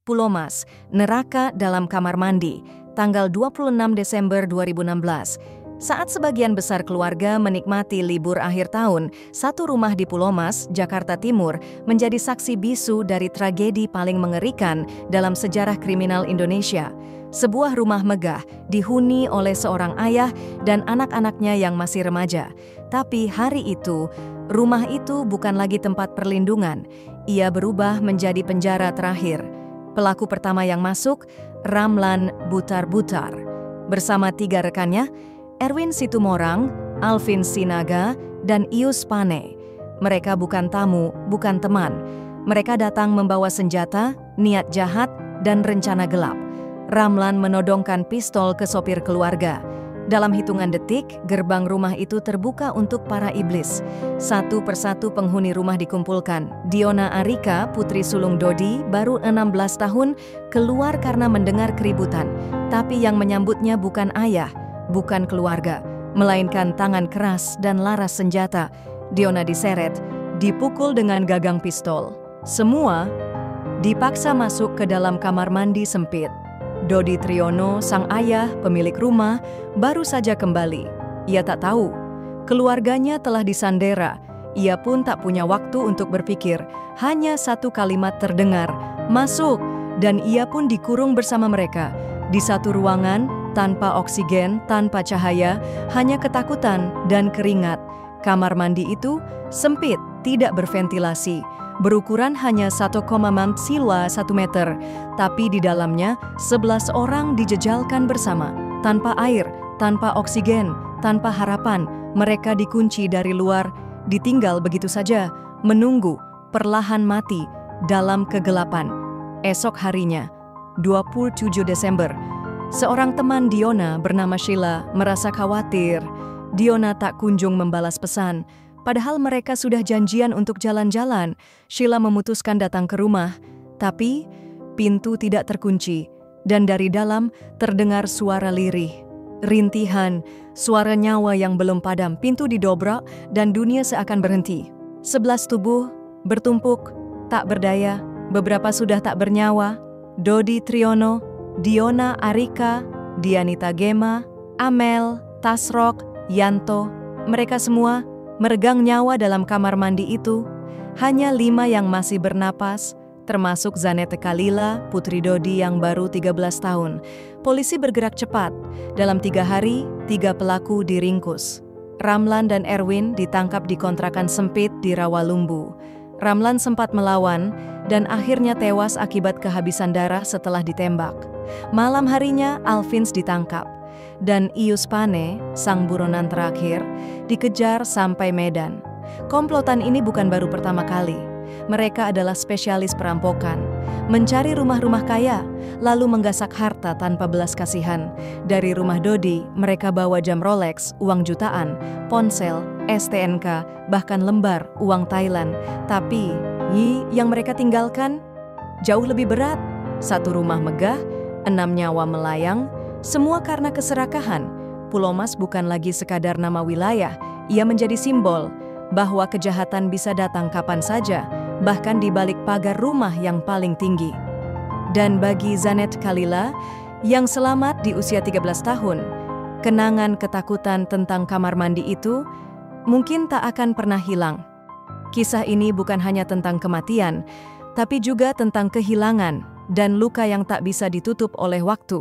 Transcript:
Pulau Mas, neraka dalam kamar mandi, tanggal 26 Desember 2016. Saat sebagian besar keluarga menikmati libur akhir tahun, satu rumah di Pulau Mas, Jakarta Timur, menjadi saksi bisu dari tragedi paling mengerikan dalam sejarah kriminal Indonesia. Sebuah rumah megah dihuni oleh seorang ayah dan anak-anaknya yang masih remaja. Tapi hari itu, rumah itu bukan lagi tempat perlindungan. Ia berubah menjadi penjara terakhir. Pelaku pertama yang masuk, Ramlan Butar-Butar. Bersama 3 rekannya, Erwin Situmorang, Alvin Sinaga, dan Ius Pane. Mereka bukan tamu, bukan teman. Mereka datang membawa senjata, niat jahat, dan rencana gelap. Ramlan menodongkan pistol ke sopir keluarga. Dalam hitungan detik, gerbang rumah itu terbuka untuk para iblis. Satu persatu penghuni rumah dikumpulkan. Diona Arika, putri sulung Dodi, baru 16 tahun, keluar karena mendengar keributan. Tapi yang menyambutnya bukan ayah, bukan keluarga, melainkan tangan keras dan laras senjata. Diona diseret, dipukul dengan gagang pistol. Semua dipaksa masuk ke dalam kamar mandi sempit. Dodi Triyono, sang ayah, pemilik rumah, baru saja kembali. Ia tak tahu, keluarganya telah disandera. Ia pun tak punya waktu untuk berpikir. Hanya satu kalimat terdengar, "Masuk!" Dan ia pun dikurung bersama mereka. Di satu ruangan, tanpa oksigen, tanpa cahaya, hanya ketakutan dan keringat. Kamar mandi itu sempit, tidak berventilasi. Berukuran hanya 1,6 sila 1 meter, tapi di dalamnya 11 orang dijejalkan bersama. Tanpa air, tanpa oksigen, tanpa harapan, mereka dikunci dari luar, ditinggal begitu saja, menunggu, perlahan mati, dalam kegelapan. Esok harinya, 27 Desember, seorang teman Diona bernama Sheila merasa khawatir. Diona tak kunjung membalas pesan. Padahal mereka sudah janjian untuk jalan-jalan. Sheila memutuskan datang ke rumah, tapi pintu tidak terkunci. Dan dari dalam terdengar suara lirih, rintihan, suara nyawa yang belum padam. Pintu didobrak dan dunia seakan berhenti. 11 tubuh bertumpuk, tak berdaya. Beberapa sudah tak bernyawa. Dodi Triyono, Diona Arika, Dianita Gema, Amel, Tasrok, Yanto. Mereka semua meregang nyawa dalam kamar mandi itu. Hanya 5 yang masih bernapas, termasuk Zanette Kalila, putri Dodi yang baru 13 tahun. Polisi bergerak cepat. Dalam 3 hari, 3 pelaku diringkus. Ramlan dan Erwin ditangkap di kontrakan sempit di Rawalumbu. Ramlan sempat melawan dan akhirnya tewas akibat kehabisan darah setelah ditembak. Malam harinya, Alvins ditangkap. Dan Ius Pane, sang buronan terakhir, dikejar sampai Medan. Komplotan ini bukan baru pertama kali. Mereka adalah spesialis perampokan, mencari rumah-rumah kaya, lalu menggasak harta tanpa belas kasihan. Dari rumah Dodi, mereka bawa jam Rolex, uang jutaan, ponsel, STNK, bahkan lembar uang Thailand. Tapi, yang mereka tinggalkan jauh lebih berat. 1 rumah megah, 6 nyawa melayang, semua karena keserakahan. Pulau Mas bukan lagi sekadar nama wilayah, ia menjadi simbol bahwa kejahatan bisa datang kapan saja, bahkan di balik pagar rumah yang paling tinggi. Dan bagi Zanette Kalila, yang selamat di usia 13 tahun, kenangan ketakutan tentang kamar mandi itu mungkin tak akan pernah hilang. Kisah ini bukan hanya tentang kematian, tapi juga tentang kehilangan dan luka yang tak bisa ditutup oleh waktu.